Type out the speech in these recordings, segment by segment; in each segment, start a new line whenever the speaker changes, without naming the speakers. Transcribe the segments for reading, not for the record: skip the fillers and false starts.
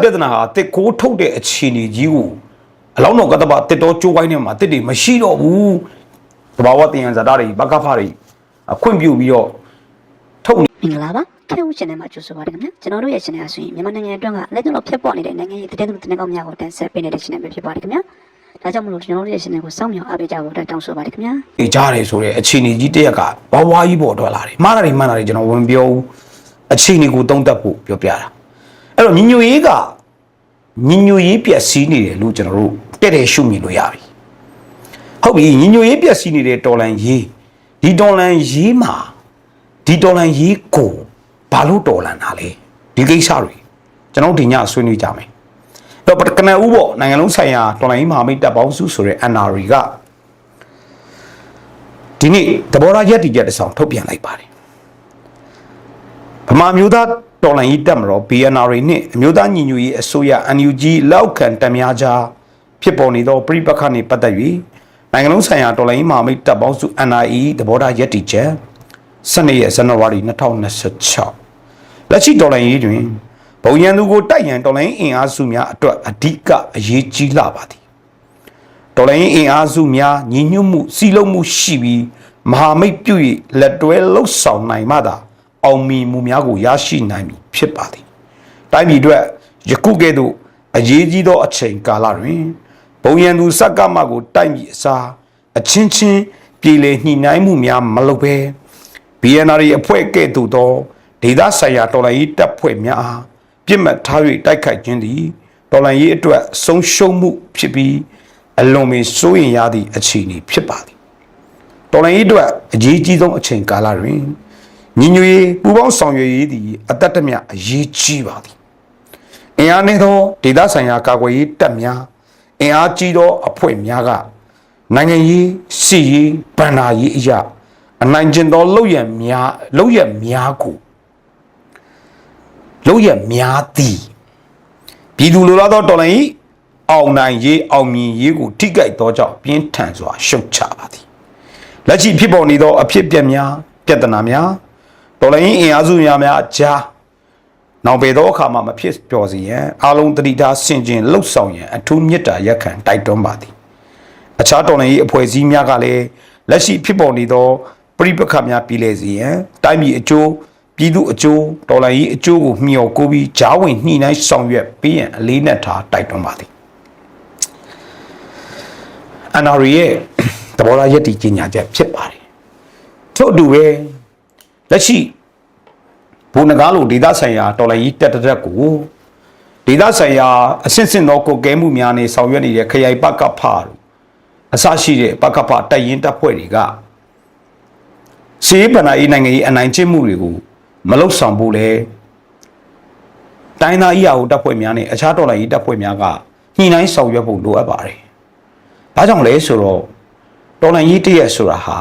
ပြဿနာဟာတစ်ကိုထုတ်တဲ့အခြေအနေကြီးကိုအလောင်းတော်ကတ္တပတစ်တော်ကျိုးဝိုင်းထဲမှာတစ်တွေမရှိတော့ဘူးတဘာဝတင်ရန်ဇာတာတွေဘကဖားတွေခွင့်ပြုပြီးတော့ထုတ်နေ
မင်္ဂလာပါခေဦးရှင်ထဲမှာကြိုဆိုပါရခင်ဗျာကျွန်တော်တို့ရဲ့ရှင်ထဲအဆိုရင်မြန်မာနိုင်ငံအတွင်းကလက်ကျန်တော့ဖြစ်ပေါ်နေတဲ့နိုင်ငံရေးသတင်းကောင်းများကိုတင်ဆက်ပေးနေတဲ့ရှင်ထဲပဲဖြစ်ပါတယ်ခင်ဗျာဒါကြောင့်မလို့ကျွန်တော်တို့ရဲ့ရှင်ထဲကိုစောင့်မျှော်အားပေးကြဖို့တောင်းဆိုပါတယ်ခင်ဗျာ
အေးကြားတယ်ဆိုတဲ့အခြေအနေကြီးတစ်ရက်ကဘဝကြီးပေါ်ထွက်လာတယ်မှားတာတွေမှန်တာတွေကျွန်တော်ဝင်ပြောအခြေအနေကိုတုံးတက်ဖို့ပြောပြတာအဲ့တော့ညီညွတ်ရေးပျက်စီးနေတယ်လို့ကျွန်တော်တို့တဲ့ရှုမြင်လို့ရပြီဟုတ်ပြီညီညွတ်ရေးပျက်စီးနေတဲ့တော်လန်ရေးဒီတော်လန်ရေးမှာဒီတော်လန်ရေးကိုဘာလို့တော်လန်တာလဲဒီကိစ္စတွေကျွန်တော်ဒီညဆွေးနွေးကြမယ်အဲ့တော့ကနဦးပေါ့နိုင်ငံလုံးဆိုင်ရာတော်လန်ရေးမဟာမိတ်တပ်ပေါင်းစုဆိုတဲ့ NRA ကဒီနေ့သဘောထားရပ်တည်ချက်တစ်ဆောင်ထုတ်ပြန်လိုက်ပါတယ်ဗမာမျိုးသားတော်လှန်ရေးတပ်မတော် BNRA နဲ့အမျိုးသားညီညွတ်ရေးအစိုးရ NUG လောက်ခံတပ်များကြားဖြစ်ပေါ်နေသောပြည်ပခါနေပတ်သက်၍နိုင်ငံလုံးဆိုင်ရာတော်လှန်ရေးမဟာမိတ်တပ်ပေါင်းစု NRA သဘောထားရပ်တည်ချက်12ရက်ဇန်နဝါရီ2026လက်ရှိတော်လှန်ရေးတွင်ဘုံရန်သူကိုတိုက်ရန်တော်လှန်ရေးအင်အားစုများအတွက်အဓိကအရေးကြီးလာပါသည်တော်လှန်ရေးအင်အားစုများညီညွတ်မှုစီလုံးမှုရှိပြီးမဟာမိတ်ပြု၍လက်တွဲလှုပ်ဆောင်နိုင်မှသာအောင်မြင်မှုများကိုရရှိနိုင်မည်ဖြစ်ပါသည်တိုင်းပြည်အတွက်ယခုကဲ့သို့အရေးကြီးသောအချိန်ကာလတွင်ဘုံရန်သူစက္ကမကိုတိုက်ပြီးအစားအချင်းချင်းပြည်လေညှိနှိုင်းမှုများမလုပ်ဘဲ BNRA အဖွဲ့ကဲ့သို့သောဒေသဆိုင်ရာတော်လှန်ရေးတပ်ဖွဲ့များအားပြစ်မှတ်ထား၍တိုက်ခိုက်ခြင်းသည်တော်လှန်ရေးအတွက်ဆုံးရှုံးမှုဖြစ်ပြီးအလွန်ပင်စိုးရိမ်ရသည့်အခြေအနေဖြစ်ပါသည်တော်လှန်ရေးအတွက်အရေးကြီးဆုံးအချိန်ကာလတွင်ညီညွတ်ရေးပူးပေါင်းဆောင်ရွက်ရေးသည်အသက်တမျှအရေးကြီးပါသည်အင်အားနည်းသောဒေသဆိုင်ရာကာကွယ်ရေးတပ်များအင်အားကြီးသောအဖွဲ့များကနိုင်ငံရေးစီရေးဗန္ဒာရေးအရာအနိုင်ကျင့်သောလုပ်ရများသည်ပြည်သူလူသားသောတော်လှန်ရေးအောင်နိုင်ရေးအောင်မြင်ရေးကိုထိခိုက်သောကြောင့်ပြင်းထန်စွာရှုတ်ချပါသည်လက်ရှိဖြစ်ပေါ်နေသောအဖြစ်အပျက်များပြဿနာများတော်လှန်ရေးအင်အားစုများကြားနောက်ပေသောအခါမှာမဖြစ်ပျော်စေရန်အားလုံးတတိထားဆင်ခြင်လှုပ်ဆောင်ရန်အထူးမေတ္တာရက်ခံတိုက်တွန်းပါသည်အခြားတော်လှန်ရေးအဖွဲ့အစည်းများကလည်းလက်ရှိဖြစ်ပေါ်နေသောပြည်ပခါများပြည်လဲစေရန်တိုင်းပြည်အကျိုးပြည်သူအကျိုးတော်လှန်ရေးအကျိုးကိုမျှော်ကိုးပြီးဂျားဝင်ညှိနှိုင်းဆောင်ရွက်ပေးရန်အလေးနက်ထားတိုက်တွန်းပါသည်NRA ရဲ့သဘောထားရပ်တည်ကြေညာချက်ဖြစ်ပါတယ်ထို့အတူပဲလက်ရှိဘုံနဂါလိုဒေသဆိုင်ရာတော်လှန်ရေးတပ်ကိုဒေသဆိုင်ရာအဆင့်ဆင့်သောကိုကဲမှုများနဲ့ဆောင်ရွက်နေတဲ့ခရိုင်ပကဖတို့အစရှိတဲ့ပကဖတိုက်ရင်တပ်ဖွဲ့တွေကစီးပနာရေးနိုင်ငံရေးအနိုင်ကျင့်မှုတွေကိုမလုံဆောင်ဖို့လဲတိုင်းသားအရာဟိုတပ်ဖွဲ့များနဲ့အခြားတော်လှန်ရေးတပ်ဖွဲ့များကညှိနှိုင်းဆောင်ရွက်ဖို့လိုအပ်ပါတယ်။ဘာကြောင့်လဲဆိုတော့တော်လှန်ရေးတရက်ဆိုတာဟာ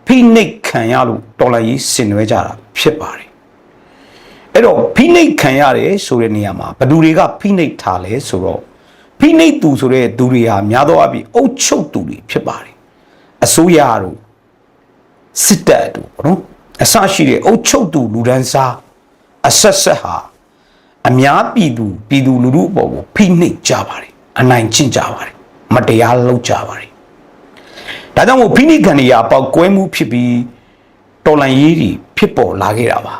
ဖိနှိပ်ခံရလို့တော်လှန်ရေးဆင်နွှဲကြတာဖြစ်ပါတယ်။အဲ့တော့ဖိနှိပ်ခံရတယ်ဆိုတဲ့နေရာမှာဘယ်သူတွေကဖိနှိပ်ထားလဲဆိုတော့ဖိနှိပ်သူဆိုတဲ့သူတွေဟာများသောအားဖြင့်အုပ်ချုပ်သူတွေဖြစ်ပါတယ်။အစိုးရတို့စစ်တပ်တို့နော်အစရှိတဲ့အုပ်ချုပ်သူလူဒန်းစားအဆက်ဟာအများပြည်သူလူထုအပေါ်ကိုဖိနှိပ်ကြပါတယ်အနိုင်ကျင့်ကြပါတယ်မတရားလုပ်ကြပါတယ်ဒါကြောင့်မို့ဖိနှိပ်ခံရပေါက်ကွဲမှုဖြစ်ပြီးတော်လှန်ရေးတွေဖြစ်ပေါ်လာခဲ့တာပါ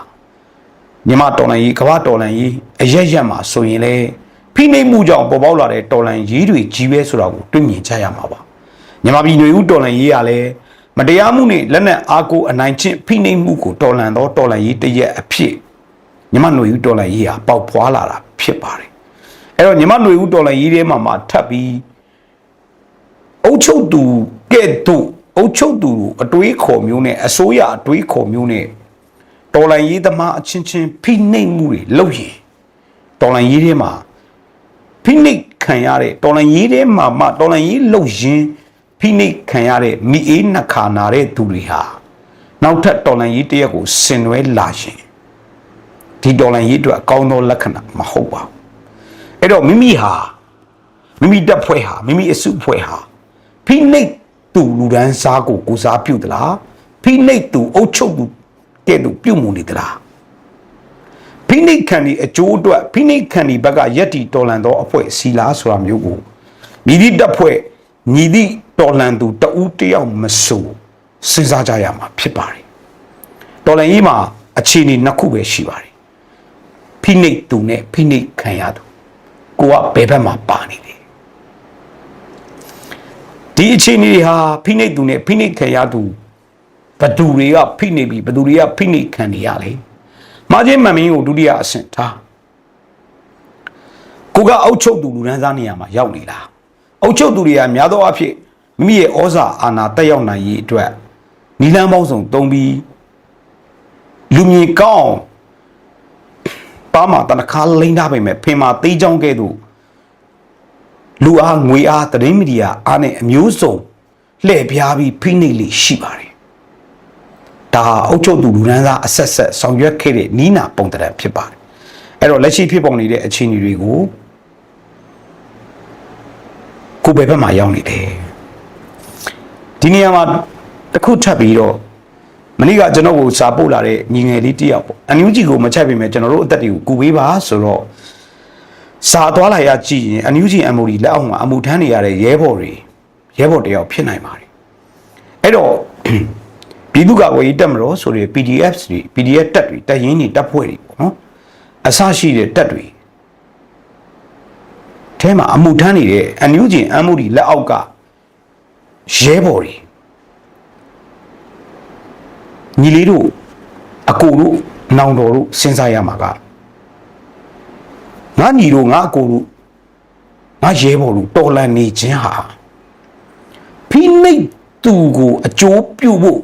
မြန်မာတော်လှန်ရေးကမ္ဘာတော်လှန်ရေးအရက်မှာဆိုရင်လေဖိနှိပ်မှုကြောင့်ပေါ်ပေါက်လာတဲ့တော်လှန်ရေးတွေကြီးပဲဆိုတာကိုတွေ့မြင်ကြရမှာပါမြန်မာပြည်ຫນွေဦးတော်လှန်ရေးကလည်းမတရားမှုနဲ့လက်နက်အားကိုအနိုင်ကျင့်ဖိနှိပ်မှုကိုတော်လှန်သောတော်လှန်ရေးတရက်အဖြစ်မြန်မာຫນွေဦးတော်လှန်ရေးဟာပေါက်ဖွာလာတာဖြစ်ပါတယ်အဲ့တော့မြန်မာຫນွေဦးတော်လှန်ရေးထဲမှာထပ်ပြီးအုပ်ချုပ်သူကဲ့သို့အုပ်ချုပ်သူအတွေးခေါ်မျိုးနဲ့အစိုးရအတွေးခေါ်မျိုးနဲ့တော်လှန်ရေးသမားအချင်းချင်းဖိနှိပ်မှုတွေလုပ်ရင်တော်လှန်ရေးထဲမှာဖိနှိပ်ခံရတဲ့တော်လှန်ရေးထဲမှာတော်လှန်ရေးလုပ်ရင်းဖိနှိပ်ခံရတဲ့မိအေးနှခါနာတဲ့သူတွေဟာနောက်ထပ်တော်လှန်ရေးတရက်ကိုဆင်နွှဲလာရင်ဒီတော်လှန်ရေးအတွက်အကောင်းသောလက္ခဏာမဟုတ်ပါဘူးအဲ့တော့မိမိတပ်ဖွဲ့ဟာမိမိအစုအဖွဲ့ဟာဖိနှိပ်သူလူဒန်းစားကိုကိုစားပြုသလားဖိနှိပ်သူအုပ်ချုပ်သူကဲ့သို့ပြုမှုနေသလားဘ ဖိနှိပ်ခံဒီအကျိုးအတွက်ဖိနှိပ်ခံဒီဘက်ကရက်တီတော်လန်သောအဖွဲ့စီလားဆိုတာမျိုးကိုမြည်သည့်တပ်ဖွဲ့ညီသည့်တော်လန်သူတဦးတယောက်မဆိုစဉ်းစားကြရမှာဖြစ်ပါတယ်တော်လန်ကြီးမှာအခြေအနေနှစ်ခုပဲရှိပါတယ်ဖိနှိပ်သူနဲ့ဖိနှိပ်ခံရသူကိုကဘယ်ဘက်မှာပါနေလဲဒီအခြေအနေတွေဟာဖိနှိပ်သူနဲ့ဖိနှိပ်ခံရသူဘသူတွေကဖိနှိပ်ပြီးဘသူတွေကဖိနှိပ်ခံနေရလဲမာချင်းမန်မင်းကိုဒုတိယအဆင့်ထားကိုကအုပ်ချုပ်သူလူဒန်းစားနေရာမှာရောက်နေလားအုပ်ချုပ်သူတွေကများသောအားဖြင့်မိမိရဲ့ဩဇာအာဏာတက်ရောက်နိုင်ရေးအတွက်နီလန်းပေါင်းစုံသုံးပြီးလူမြင်ကောင်းပါမတနခါလိမ့်ထားပေမဲ့ဖင်မာသေးချောင်းကဲ့သို့လူအားငွေအားသတင်းမီဒီယာအားနဲ့အမျိုးစုံလှည့်ပြားပြီးဖိနှိပ်လိရှိပါတယ်ဒါအုပ်ချုပ်သူလူဒန်းစားအဆက်ဆက်ဆောင်ရွက်ခဲ့တဲ့နီးနာပုံသဏ္ဍာန်ဖြစ်ပါတယ်အဲ့တော့လက်ရှိဖြစ်ပေါ်နေတဲ့အခြေအနေတွေကိုကိုယ်ပဲဘက်မှာရောက်နေတယ်ဒီနေရာမှာတစ်ခုထပ်ပြီးတော့မနေ့ကကျွန်တော်ကိုစာပို့လာတဲ့ညီငယ်လေးတယောက်ပေါ့အန်ယူဂျီကိုမချက်ပြင်မဲ့ကျွန်တော်တို့အသက်တွေကိုကူပေးပါဆိုတော့စာသွားလာရကြည့်ရင်အန်ယူဂျီအမိုဒီလက်အောက်မှာအမှုထမ်းနေရတဲ့ရဲဘော်တယောက်ဖြစ်နိုင်ပါတယ်အဲ့တော့ပြည်သူ့ကာကွယ်ရေးတပ်မတော်ဆိုတဲ့ PDF တွေ PDF တပ်တွေတပ်ရင်းတွေတပ်ဖွဲ့တွေပေါ့နော်အစရှိတဲ့တပ်တွေအဲမှာအမှုထမ်းနေတဲ့အန်ယူဂျီအမိုဒီလက်အောက်ကရဲဘော်တွေညီလေးတို့အကိုတို့နောင်တော်တို့စဉ်းစားရမှာကငါညီတို့ငါအကိုတို့ငါရဲဘော်တို့တော်လန်နေခြင်းဟာဖိနှိပ်သူကိုအကျိုးပြုဖို့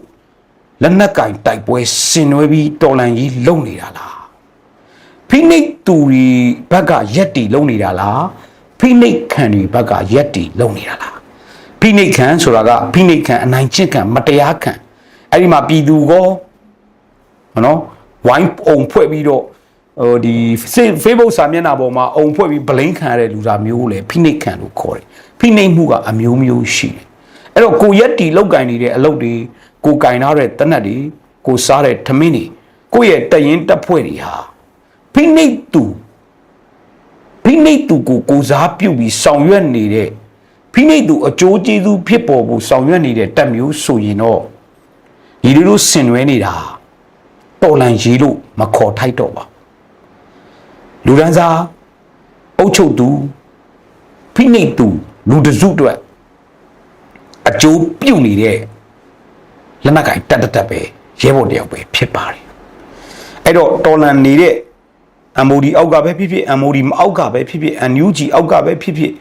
လက်နက်ကင်တိုက်ပွဲဆင်နွှဲပြီးတော်လန်ကြီးလုံနေတာလားဖိနှိပ်သူတွေဘက်ကရက်တီလုံနေတာလားဖိနှိပ်ခံတွေဘက်ကရက်တီလုံနေတာလားဖိနှိပ်ခံဆိုတာကဖိနှိပ်ခံအနိုင်ကျင့်ခံမတရားခံအဲ့ဒီမှာပြည်သူကောနော်ဝိုင်းအုံဖွဲ့ပြီးတော့ဒီ Facebook စာမျက်နှာပေါ်မှာအုံဖွဲ့ပြီးဗလိန်ခံရတဲ့လူသားမျိုးလေဖိနှိပ်ခံလို့ခေါ်တယ်ဖိနှိပ်မှုကအမျိုးမျိုးရှိတယ်အဲ့တော့ကိုရက်တီလောက်ကင်နေတဲ့အလုပ်တွေကိုကင်ထားတဲ့တနတ်တွေကိုစားတဲ့ထမင်းတွေကိုရဲ့တရင်တက်ဖွဲ့တွေဟာဖိနှိပ်သူကိုစားပြုတ်ပြီးဆောင်ရွက်နေတဲ့ဖိနှိပ်သူအကျိုးကျေးဇူးဖြစ်ပေါ်ဖို့ဆောင်ရွက်နေတဲ့တပ်မျိုးဆိုရင်တော့ဒီလိုဆင်နွှဲနေတာတော်လန်ရေးလို့မခေါ်ထိုက်တော့ပါလူဒန်းစားအုပ်ချုပ်သူဖိနှိပ်သူလူတစုအတွက်အကျိုးပြုနေတဲ့လက်နက်ကင်တက်ပဲရဲဘော်တယောက်ပဲဖြစ်ပါတယ်အဲ့တော့တော်လန်နေတဲ့အမိုဒီအောက်ကပဲဖြစ်ဖြစ်အမိုဒီမအောက်ကပဲဖြစ်ဖြစ်အန်ယူဂျီအောက်ကပဲဖြစ်ဖြစ်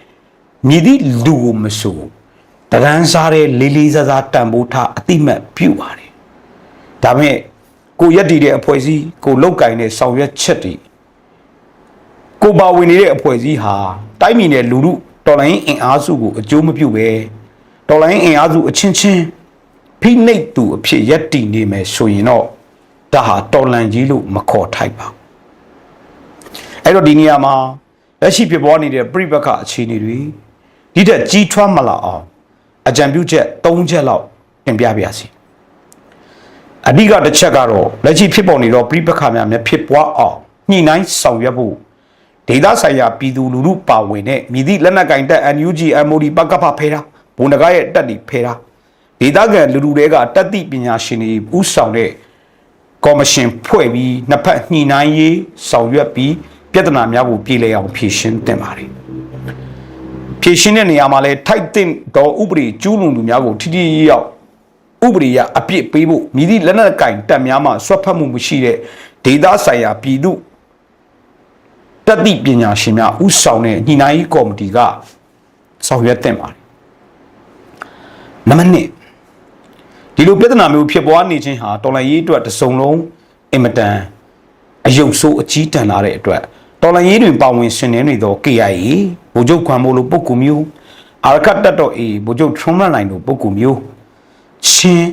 မြည်သည့်လူကိုမဆိုတရန်စားတဲ့လေးစားတန်ဖိုးထားအတိမတ်ပြုပါတယ်ဒါပေမဲ့ကိုရက်တည်တဲ့အဖွဲ့အစည်းကိုလောက်ကင်တဲ့ဆောင်ရွက်ချက်တွေကိုပါဝင်နေတဲ့အဖွဲ့အစည်းဟာတိုင်းပြည်နဲ့လူလူတော်လိုင်းအင်အားစုကိုအကျိုးမပြုပဲတော်လိုင်းအင်အားစုအချင်းချင်းဖိနှိပ်သူအဖြစ်ရက်တည်နေမယ်ဆိုရင်တော့ဒါဟာတော်လန်ကြီးလို့မခေါ်ထိုက်ပါအဲ့တော့ဒီနေရာမှာလက်ရှိဖြစ်ပေါ်နေတဲ့ပြိပက္ခအခြေအနေတွေဒီတက်ကြီးထွားမလာအောင်အကြံပြုချက်၃ချက်လောက်တင်ပြပါရစေအဓိကတစ်ချက်ကတော့လက်ရှိဖြစ်ပေါ်နေတော့ပြိပက္ခများဖြစ်ပွားအောင်ညှိနှိုင်းဆောင်ရွက်ဖို့ဒေသဆိုင်ရာပြည်သူလူထုပါဝင်တဲ့မြည်သည့်လက်နက်ကင်တပ် NUG MOD ပကဖဖဲတာဘုံတကားရဲ့တပ်တွေဖဲတာဒေသခံလူထုတွေကတပ်တိပညာရှင်တွေဥဆောင်တဲ့ကော်မရှင်ဖွဲ့ပြီးနှစ်ဖက်ညှိနှိုင်းရေးဆောင်ရွက်ပြီးပြဿနာများကိုပြည်လည်အောင်ဖြေရှင်းတင်ပါတယ်ဖြေရှင်းတဲ့နေရာမှာလဲထိုက်တဲ့တော်ဥပဒေကျူးလွန်သူများကိုထိထိရောက်ဥပဒေရအပြစ်ပေးဖို့မြည်သည့်လက်နက်ကင်တပ်များမှဆွတ်ဖက်မှုမရှိတဲ့ဒေသဆိုင်ရာပြည်သူတပ်တိပညာရှင်များဥဆောင်တဲ့ညှိနှိုင်းရေးကော်မတီကဆောင်ရွက်တင်ပါတယ်နံပါတ်1ဒီလိုပြဿနာမျိုးဖြစ်ပွားနေခြင်းဟာတော်လှန်ရေးအတွက်တစုံလုံးအင်မတန်အယုတ်ဆိုးအကြီးတန်းလာတဲ့အတွက်တော်လှန်ရေးတွင်ပါဝင်ဆင်နွှဲနေသော KIA ဗိုလ်ချုပ်ခွန်မိုးလိုပုဂ္ဂိုလ်မျိုးအာရခတ်တပ်တော် A ဗိုလ်ချုပ်ထွန်းမနိုင်လိုပုဂ္ဂိုလ်မျိုးချင်း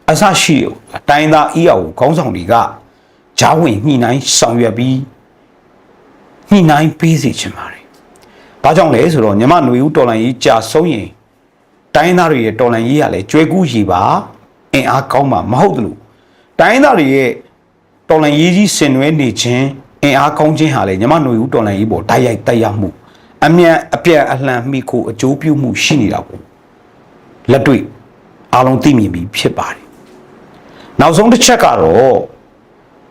အစရှိအတိုင်းသားအီအောင်ခေါင်းဆောင်တွေကဂျားဝင်ညှိနှိုင်းဆောင်ရွက်ပြီးညှိနှိုင်းပေးစီချင်ပါတယ်။ဘာကြောင့်လဲဆိုတော့ညီမຫນွေဦးတော်လှန်ရေးကြာဆုံးရင်တိုင်းသားတွေရဲ့တော်လှန်ရေးကလည်းကျွဲကူးရီပါအင်အားကောင်းမှာမဟုတ်ဘူးလို့တိုင်းသားတွေရဲ့တော်လှန်ရေးကြီးဆင်နွှဲနေခြင်း အင်အားကောင်းခြင်းဟာလေညီမຫນွေဦးတော်လှန်ရေးပေါ်တိုက်ရိုက်တိုက်ရမှုအမြန်အပြန်အလှန်မိခိုအကျိုးပြုမှုရှိနေတာကိုလက်တွေ့အားလုံးသိမြင်ပြီးဖြစ်ပါတယ်နောက်ဆုံးတစ်ချက်ကတော့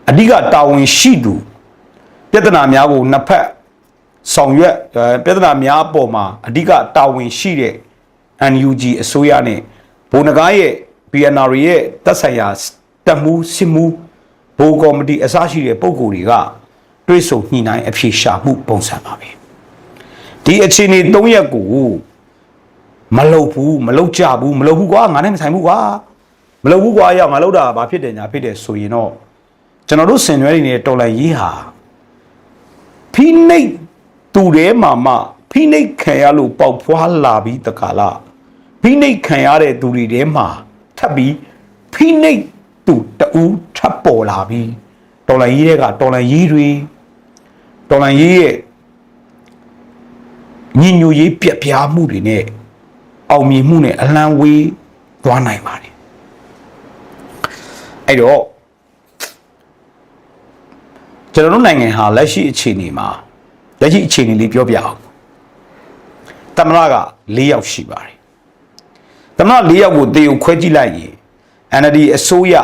အဓိကတာဝန်ရှိသူပြဿနာများကိုနှစ်ဖက်ဆောင်ရွက်ပြဿနာများအပေါ်မှာအဓိကတာဝန်ရှိတဲ့ NUG အစိုးရနဲ့ဗိုလ်နဂါးရဲ့ PNR ရဲ့တပ်ဆိုင်ရာတပ်မှုစစ်မှုဘိုးကော်မတီအစရှိတဲ့ပုံကိုယ်တွေကတွေးဆုံညှိနှိုင်းအဖြေရှာမှုပုံစံပါပဲဒီအခြေအနေ၃ရက်ကိုမလုပ်ဘူးမလုပ်ကြဘူးမလုပ်ဘူးကွာငါနဲ့မဆိုင်ဘူးကွာမလုပ်ဘူးကွာရငါလုပ်တာဘာဖြစ်တယ်ညာဖြစ်တယ်ဆိုရင်တော့ကျွန်တော်တို့ဆင်နွှဲနေတဲ့တော်လှန်ရေးဟာဖိနှိပ်သူတွေမှဖိနှိပ်ခံရလို့ပေါက်ဖွာလာပြီးတခါလားဖိနှိပ်ခံရတဲ့သူတွေထဲမှာထပ်ပြီးဖိနှိပ်သူတူထပ်ပေါ်လာပြီးတော်လှန်ရေးတွေကတော်လှန်ရေးတွေတော်လှန်ရေးရဲ့ညီညွတ်ရေးပြက်ပြားမှုတွေနဲ့အောင်မြင်မှုနဲ့အလံဝေးသွားနိုင်ပါတယ်အဲ့တော့ကျွန်တော်တို့နိုင်ငံဟာလက်ရှိအခြေအနေမှာလက်ရှိအခြေအနေလေးပြောပြအောင်သမ္မတက၄ယောက်ရှိပါတယ်သမ္မတ၄ယောက်ကိုတေကိုခွဲကြည့်လိုက်ရင် NLD အစိုးရ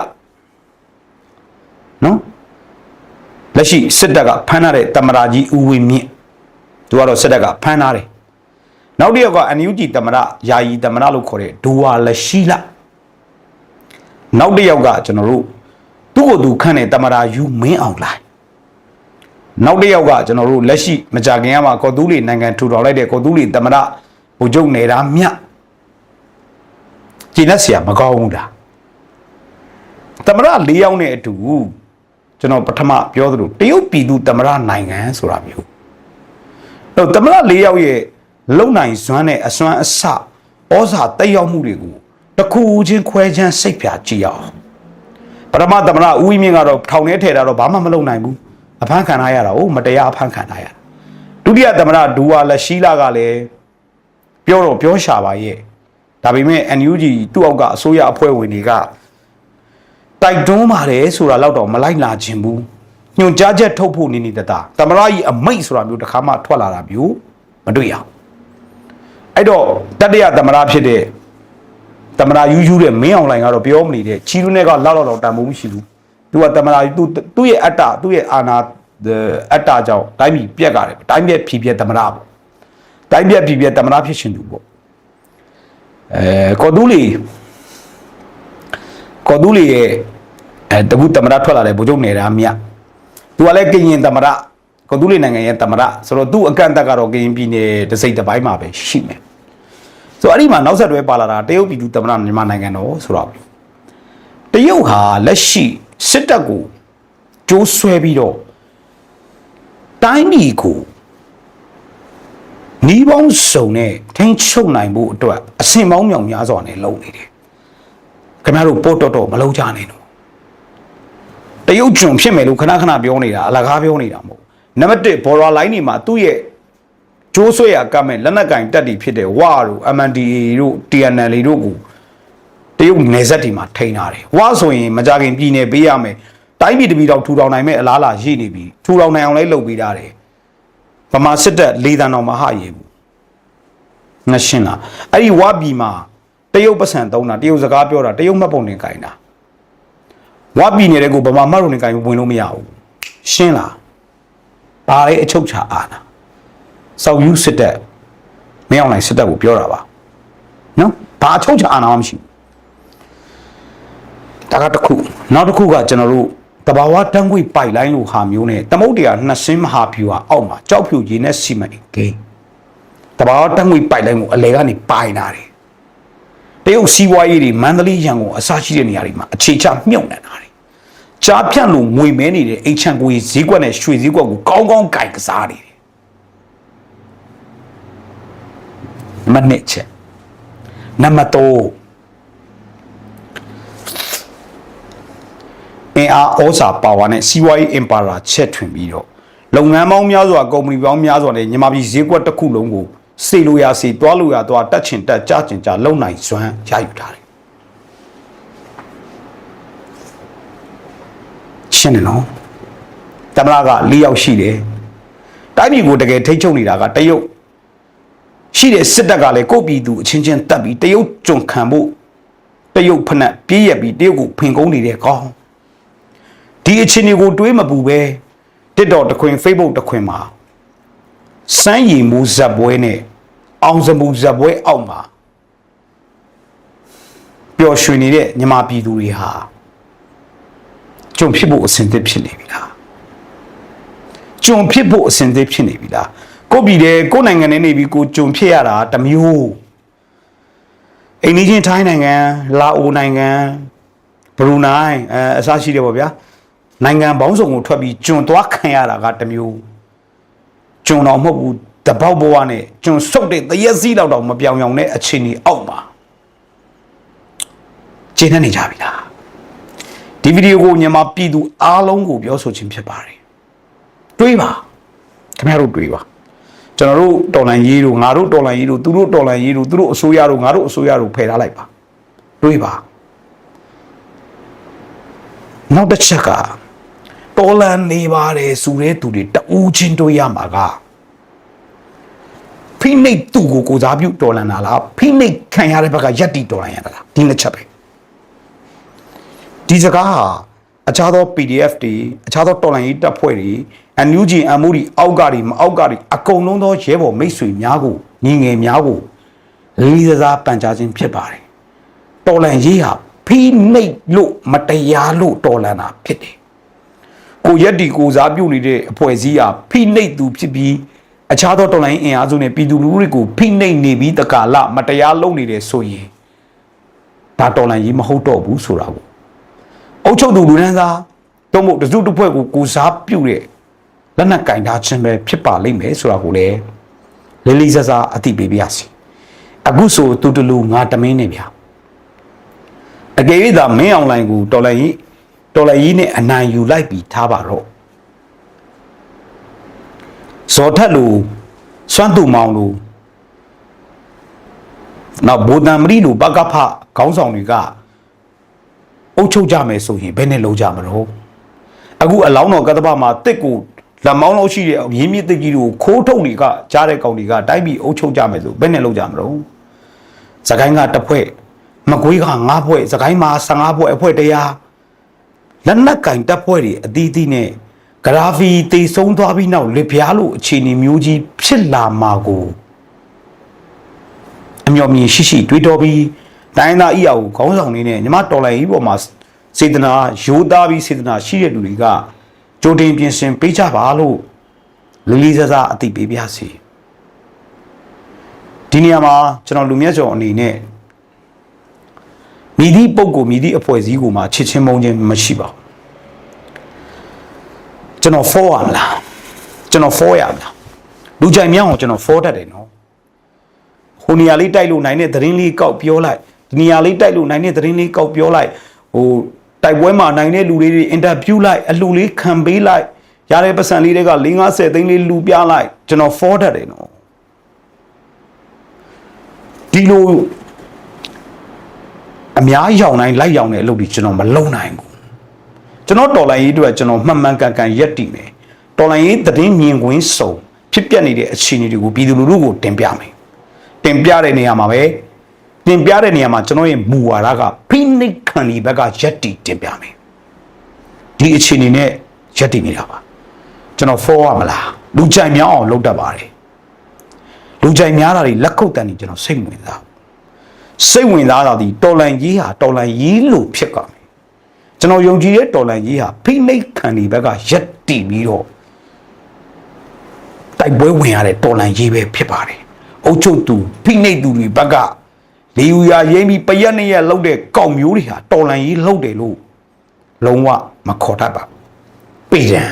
နော်လက်ရှိစစ်တပ်ကဖမ်းထားတဲ့သမ္မတကြီးဦးဝင်းမြင့်သူကတော့စစ်တပ်ကဖမ်းထားတယ်နောက်တစ်ယောက်က NUG သမ္မတယာယီသမ္မတလို့ခေါ်တဲ့ဒူဝါလက်ရှိလာနောက်တစ်ယောက်ကကျွန်တော်တို့သူ့ကိုယ်သူခန့်တဲ့သမ္မတယူမင်းအောင်လိုက်နောက်တစ်ယောက်ကကျွန်တော်တို့လက်ရှိမကြခင်ကမှကော်တူးလီနိုင်ငံထူထောင်လိုက်တဲ့ကော်တူးလီသမ္မတဗိုလ်ချုပ်နေတာမြတ်ကျင်းတဲ့ဆရာမကောင်းဘူးလားသမ္မတ၄ယောက်နဲ့အတူကျွန်တော်ပထမပြောသလိုတရုတ်ပြည်သူသမ္မတနိုင်ငံဆိုတာမျိုးတော့သမ္မတ၄ယောက်ရဲ့လုံနိုင်စွမ်းနဲ့အစွမ်းအစဩဇာတက်ရောက်မှုတွေကိုတစ်ခုချင်းခွဲချမ်းစိတ်ဖြာကြည့်အောင်ပထမသမ္မတဦးဝင်းမြင့်ကတော့ထောင်ထဲထည့်တာတော့ဘာမှမလုပ်နိုင်ဘူးအဖမ်းခံထားရတာ哦မတရားအဖမ်းခံထားရတာဒုတိယသမ္မတဒူဝါလက်ရှိလာကလည်းပြောတော့ပြောရှာပါရဲ့ဒါပေမဲ့ NUG သူ့အောက်ကအစိုးရအဖွဲ့ဝင်တွေကတိုက်တွန်းပါတယ်ဆိုတာတော့တော့မလိုက်လာခြင်းဘူးညွန်ကြားချက်ထုတ်ဖို့နေတတာသမ္မတကြီးအမိတ်ဆိုတာမျိုးတစ်ခါမှထွက်လာတာမျိုးမတွေ့ရအဲ့တော့တတိယသမ္မတဖြစ်တဲ့သမ္မတယူယူတဲ့မင်းအောင်လှိုင်ကတော့ပြောမနေတဲ့ချီလူနဲ့ကလောက်တန်ဖိုးမရှိဘူးသူကသမ္မတသူ့ရဲ့အတ္တသူ့ရဲ့အာဏာအတ္တကြောင့်တိုင်းပြည်ပြက်ကြတယ်တိုင်းပြက်ဖြီးပြက်သမ္မတပေါ့တိုင်းပြက်ဖြီးပြက်သမ္မတဖြစ်ရှင်သူပေါ့ကော်တူးလီရဲ့တကူသမ္မတထွက်လာတယ်ဗိုလ်ချုပ်နေတာမြတ်သူကလည်းကရင်သမ္မတကော်တူးလီနိုင်ငံရဲ့သမ္မတဆိုတော့သူ့အကန့်အသတ်ကတော့ကရင်ပြည်နယ်တစ်စိတ်တစ်ပိုင်းမှာပဲရှိမယ်ဆိုတော့အဲ့ဒီမှာနောက်ဆက်တွဲပါလာတာတရုတ်ပြည်သူသမ္မတမြန်မာနိုင်ငံတော်ဆိုတော့တရုတ်ဟာလက်ရှိစစ်တပ်ကိုကျိုးဆွဲပြီးတော့တိုင်းပြည်ကိုနီးပေါင်းစုံနဲ့ထိန်းချုပ်နိုင်ဖို့အတွက်အဆင့်ပေါင်းမြောင်များစွာနဲ့လုပ်နေတယ်ခင်ဗျားတို့ပို့တော့မလုပ်ကြနဲ့တော့တရုတ်ကျွန်ဖြစ်မယ်လို့ခဏခဏပြောနေတာအလကားပြောနေတာမဟုတ်နံပါတ်1ဘော်ရာလိုင်းတွေမှာသူ့ရဲ့ကျိုးဆွဲရကမဲ့လက်နက်ကင်တက်တီဖြစ်တဲ့ဝါတို့ MNDAA တို့ TNL တို့ကိုတရုတ်နယ်စပ်တွေမှာထိန်းထားတယ်ဝါဆိုရင်မကြခင်ပြည်နယ်ပေးရမယ်တိုင်းပြည်တပြည်တော်ထူထောင်နိုင်မဲ့အလားအလာရှိနေပြီထူထောင်နိုင်အောင်လည်းလုပ်ပေးထားတယ်ဗမာစစ်တပ်၄တန်းတော်မဟာရေဘူးငါရှင်းလားအဲ့ဒီဝါပြည်မှာတရုတ်ပတ်စံသုံးတာတရုတ်စကားပြောတာတရုတ်မှတ်ပုံနဲ့ကင်တာဝါပြည်နေတဲ့ကိုဗမာမှတ်ပုံနဲ့ကင်ဝင်လို့မရဘူးရှင်းလားဘာလဲအချုပ်ချာအာဏာစောက်ယူစစ်တပ်မင်းအောင်နိုင်စစ်တပ်ကိုပြောတာပါနော်ဘာအချုပ်ချာအာဏာမှမရှိဘူးဒါကတစ်ခုနောက်တစ်ခုကကျွန်တော်တို့တဘာဝတန်းခွေပိုက်လိုင်းလိုဟာမျိုးနဲ့သမုတ်တရားနှစ်စင်းမဟာဖြူဟာအောက်မှာကြောက်ဖြူရည်နဲ့စီမံကိန်းတဘာဝတန်းခွေပိုက်လိုင်းကိုအလဲကနေပိုင်လာတယ်တရုတ်စီးပွားရေးတွေမန္တလေးရန်ကုန်အစရှိတဲ့နေရာတွေမှာအခြေချမြုပ်နှံတာတယ်ကြားဖြတ်လို့ငွေမဲနေတဲ့အိမ်ချန်ကိုဈေးကွက်နဲ့ရွှေဈေးကွက်ကိုကောင်းကောင်းကြိုင်ကစားနေတယ်မနစ်ချက်နံပါတ်3အင်အားဩဇာပါဝါနဲ့စီးပွားရေးအင်ပါယာချက်ထွင်ပြီးတော့လုပ်ငန်းပေါင်းများစွာကုမ္ပဏီပေါင်းများစွာနဲ့ညီမပြည်ဈေးကွက်တစ်ခုလုံးကိုစေလိုရာစေတွားလို့ရသွားတက်ချင်တက်ကြချင်ကြလုံနိုင်စွမ်းရယူထားတယ်ရှင်းတယ်နော် သမလာက၄ယောက်ရှိတယ်တိုင်းပြည်ကိုတကယ်ထိတ်ချုပ်နေတာကတရုတ်ရှိတဲ့စစ်တပ်ကလည်းကိုပြည်သူအချင်းချင်းတက်ပြီးတရုတ်ကြုံခံဖို့တရုတ်ဖက်ပြေးရပြီးတရုတ်ကိုဖင်ကုန်းနေတဲ့ကောင်းဒီအချင်းတွေကိုတွေးမပူပဲTikTok တခွင် Facebook တခွင်မှာစမ်းရည်မူဇက်ပွဲနဲ့အောင်စမှုဇက်ပွဲအောက်မှာပျော်ရွှင်နေတဲ့ညီမပြည်သူတွေဟာကြုံဖြစ်ဖို့အစဉ်သစ်ဖြစ်နေပြီလားကြုံဖြစ်ဖို့အစဉ်သစ်ဖြစ်နေပြီလားကိုပြည်တယ်ကိုနိုင်ငံနဲ့နေပြီးကိုကြုံဖြစ်ရတာတမျိုးအိန္ဒိယထိုင်းနိုင်ငံလာအိုနိုင်ငံဘရူနိုင်းအစရှိတယ်ပေါ့ဗျာနိုင်ငံပေါင်းစုံကိုထွက်ပြီးကျွန်သွားခံရတာကတမျိုးကျွန်တော်မဟုတ်ဘူးတပေါက်ဘဝနဲ့ကျွန်ဆုတ်တဲ့တရက်စီးတော့မပြောင်ပြောင်တဲ့အခြေအနေအောက်မှာကျင်းနေကြပြီလားဒီဗီဒီယိုကိုမြန်မာပြည်သူအားလုံးကိုပြောဆိုခြင်းဖြစ်ပါတယ်တွေးပါခင်ဗျားတို့တွေးပါကျွန်တော်တို့တော်လန်ရေးတို့ငါတို့တော်လန်ရေးတို့သူတို့တော်လန်ရေးတို့သူတို့အစိုးရတို့ငါတို့အစိုးရတို့ဖယ်ထားလိုက်ပါတွေးပါနောက်တစ်ချက်ကတော်လန်နေပါတယ်ဆိုတဲ့သူတွေတူးချင်းတွေးရမှာကဖိနှိပ်သူ့ကိုစားပြုတော်လန်တာလားဖိနှိပ်ခံရတဲ့ဘက်ကရက်တီတော်လန်ရတာလားဒီနှစ်ချက်ပဲဒီစကားဟာအခြားသော PDF တွေအခြားသောတော်လှန်ရေးတပ်ဖွဲ့တွေ NUG MOD အောက်ကတွေမအောက်ကတွေအကုန်လုံးသောရဲဘော်မိတ်ဆွေများကိုညီငယ်များကိုလေးစားပန်ကြားခြင်းဖြစ်ပါတယ်တော်လှန်ရေးဟာဖိနှိပ်လို့မတရားလို့တော်လှန်တာဖြစ်တယ်ကိုရက်ဒီကိုစားပြုနေတဲ့အဖွဲ့အစည်းဟာဖိနှိပ်သူဖြစ်ပြီးအခြားသောတော်လှန်ရေးအင်အားစုနဲ့ပြည်သူလူထုတွေကိုဖိနှိပ်နေပြီးတကာလမတရားလုပ်နေတယ်ဆိုရင်ဒါတော်လှန်ရေးမဟုတ်တော့ဘူးဆိုတာကိုအုပ်ချုပ်သူလူတန်းစားတော့မို့တစုတစ်ဖွဲ့ကိုကိုစားပြုတဲ့လက်နက်ကင်ထားခြင်းပဲဖြစ်ပါလိမ့်မယ်ဆိုတာကိုလည်းလေးလေးစားစားအသိပေးပါစီအခုဆိုတူတလူငါတမင်းနေဗျာအကယ်၍သာမင်းအွန်လိုင်းကိုတော်လိုင်းကြီးနဲ့အနိုင်ယူလိုက်ပြီးထားပါတော့ဇော်ထက်လူစွမ်းသူမောင်လူနောက်ဘူတံမရီလူဘကဖခေါင်းဆောင်တွေကအုပ်ချုပ်ကြမယ်ဆိုရင်ဘယ်နဲ့လုံးကြမလို့အခုအလောင်းတော်ကတ္တပမှာတစ်ကိုလက်မောင်းလို့ရှိတဲ့ရင်းမြစ်တစ်ကြီးကိုခိုးထုတ်နေကကြားတဲ့ကောင်တွေကတိုက်ပြီးအုပ်ချုပ်ကြမယ်ဆိုဘယ်နဲ့လုံးကြမလို့စကိုင်းကတစ်ဖွဲ့မကွေးက9ဖွဲ့စကိုင်းမှာ15ဖွဲ့အဖွဲ့တရားလက်နက်ကင်တပ်ဖွဲ့တွေအသီးသီးနဲ့ဂရာဖီတေဆုံးသွားပြီးနောက်လက်ပြားလို့အခြေအနေမျိုးကြီးဖြစ်လာမှာကိုအမျှော်မြင်ရှိတွေးတော်ပြီးတိုင်းသားအီယာကိုခေါင်းဆောင်နေနဲ့ညီမတော်လိုင်းကြီးပေါ်မှာစေတနာရိုးသားပြီးစေတနာရှိတဲ့လူတွေကကြိုတင်ပြင်ဆင်ပေးကြပါလို့လေးလေးစားစားအသိပေးပါစီဒီနေရာမှာကျွန်တော်လူမြတ်ကျော်အနေနဲ့မိသည့်ပုံကိုမိသည့်အဖွဲ့အစည်းကိုမှချစ်ချင်းမုန်းခြင်းမရှိပါဘူးကျွန်တော်4ရမလားကျွန်တော်4ရမလားလူကြိုင်မြောင်းကိုကျွန်တော်4တတ်တယ်နော်ဟိုနေရာလေးတိုက်လို့နိုင်တဲ့သတင်းလေးကောက်ပြောလိုက်ဒီနေရာလေးတိုက်လို့နိုင်တဲ့သတင်းလေးကောက်ပြောလိုက်ဟိုတိုက်ပွဲမှာနိုင်တဲ့လူတွေအင်တာဗျူးလိုက်အလှူလေးခံပေးလိုက်ရတဲ့ပတ်စံလေးတွေက50သိန်းလေးလူပြလိုက်ကျွန်တော်4တတ်တယ်နော်ဒီလိုအများရောင်တိုင်းလိုက်ရောင်တဲ့အလုပ်တွေကျွန်တော်မလုံနိုင်ဘူးကျွန်တော်တော်လိုင်းရေးအတွက်ကျွန်တော်မှန်မှန်ကန်ကန်ရက်တည်မယ်တော်လိုင်းရေးသတင်းမြင်ကွင်းစုံဖြစ်ပျက်နေတဲ့အခြေအနေတွေကိုပြည်သူလူထုကိုတင်ပြမယ်တင်ပြတဲ့နေရာမှာပဲတင်ပြတဲ့နေရာမှာကျွန်တော်ရဲ့မူဝါဒကဖိနှိပ်ခံဒီဘက်ကရက်တည်တင်ပြမယ်ဒီအခြေအနေနဲ့ရက်တည်နေတာပါကျွန်တော်4ရမလားလူကြိုင်များအောင်လုပ်တတ်ပါတယ်လူကြိုင်များတာတွေလက်ခုပ်တန်နေကျွန်တော်စိတ်ဝင်စားတာဒီတော်လန်ကြီးဟာတော်လန်ကြီးလို့ဖြစ်ကြမယ်ကျွန်တော်ယုံကြည်တဲ့တော်လန်ကြီးဟာဖိနှိပ်ခံဒီဘက်ကရက်တည်ပြီးတော့တိုက်ပွဲဝင်ရတဲ့တော်လန်ကြီးပဲဖြစ်ပါတယ်အုပ်ချုပ်သူဖိနှိပ်သူတွေဘက်ကလေယူရရိမ့်ပြီးပရက်နှစ်ရက်လောက်တဲ့ကောက်မျိုးတွေဟာတော်လန်ကြီးလှုပ်တယ်လို့လုံးဝမခေါ်တတ်ပါပေတံ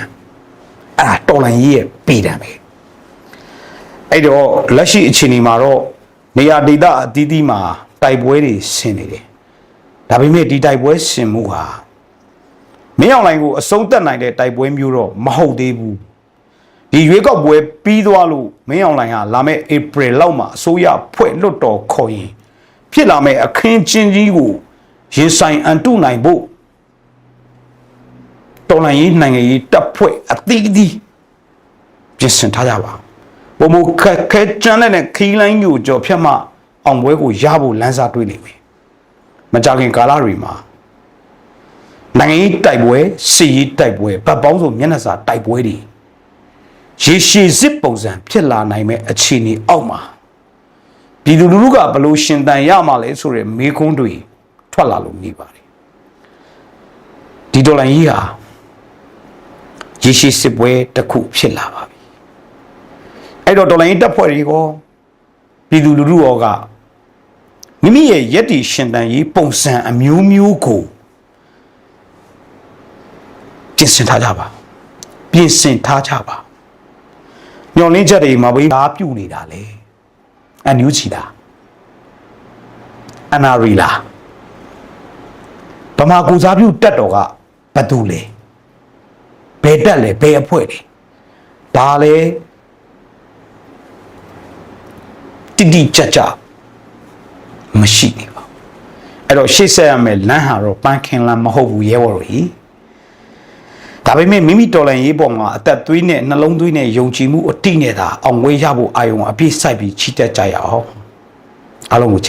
အဲ့ဒါတော်လန်ကြီးရဲ့ပေတံပဲအဲ့တော့လက်ရှိအခြေအနေမှာတော့နေရာဒေသအသီးသီးမှာတိုက်ပွဲတွေဆင်နေတယ်ဒါပေမဲ့ဒီတိုက်ပွဲဆင်မှုဟာမင်းအောင်လှိုင်ကိုအဆုံးသတ်နိုင်တဲ့တိုက်ပွဲမျိုးတော့မဟုတ်သေးဘူးဒီရွေးကောက်ပွဲပြီးသွားလို့မင်းအောင်လှိုင်ဟာလာမယ့် April လောက်မှာအစိုးရဖွဲ့လွတ်တော်ခေါ်ရင်ဖြစ်လာမယ့်အခင်းချင်းကြီးကိုရင်ဆိုင်အန်တုနိုင်ဖို့တ တော်လှန်ရေးနိုင်ငံရေးတပ်ဖွဲ့အသီးသီးပြင်ဆင်ထားကြပါဘုံမခက်ခဲကျန်းတဲ့ခီးလိုင်းညိုကြော်ဖြတ်မှအောင်ပွဲကိုရဖို့လမ်းစာတွေးနေပြီမကြခင်ကာလတွေမှာနိုင်ငံရေးတိုက်ပွဲစစ်ရေးတိုက်ပွဲဗတ်ပေါင်းစုံမျက်နှာစာတိုက်ပွဲတွေရေရှည်စစ်ပုံစံဖြစ်လာနိုင်မဲ့အခြေအနေအောက်မှာပြည်သူလူထုကဘလို့ရှင်တန်ရမှာလဲဆိုတဲ့မေးခွန်းတွေထွက်လာလို့နေပါတယ်ဒီဒေါ်လာကြီးဟာရေရှည်စစ်ပွဲတစ်ခုဖြစ်လာပါပြီအဲ့တော့ဒေါ်လာကြီးတပ်ဖွဲ့တွေကိုပြည်သူလူထုရောကမိမိရဲ့ယက်တီရှင်တန်ရေးပုံစံအမျိုးမျိုးကိုပြင်ဆင်ထားကြပါညော်လင်းချက်တွေမှာဘေးဘာပြုတ်နေတာလဲအန်ယူချီတာအနာရီလာဗမာကူစားပြုတက်တော်ကဘသူလဲဘယ်တက်လဲဘယ်အဖွဲ့လဲဒါလဲတိတိကျကျမရှိနေပါအဲ့တော့ရှေ့ဆက်ရမယ်လမ်းဟာတော့ပန်းခင်လမ်းမဟုတ်ဘူးရဲဘော်တို့ကြီးဒါပေမဲ့မိမိတော်လှန်ရေးပေါ်မှာအသက်သွေးနဲ့နှလုံးသွေးနဲ့ယုံကြည်မှုအတိနဲ့သာအောင်ဝေးရဖို့အာယုံအပြည့်စိုက်ပြီးချီတက်ကြရအောင်အားလုံးကို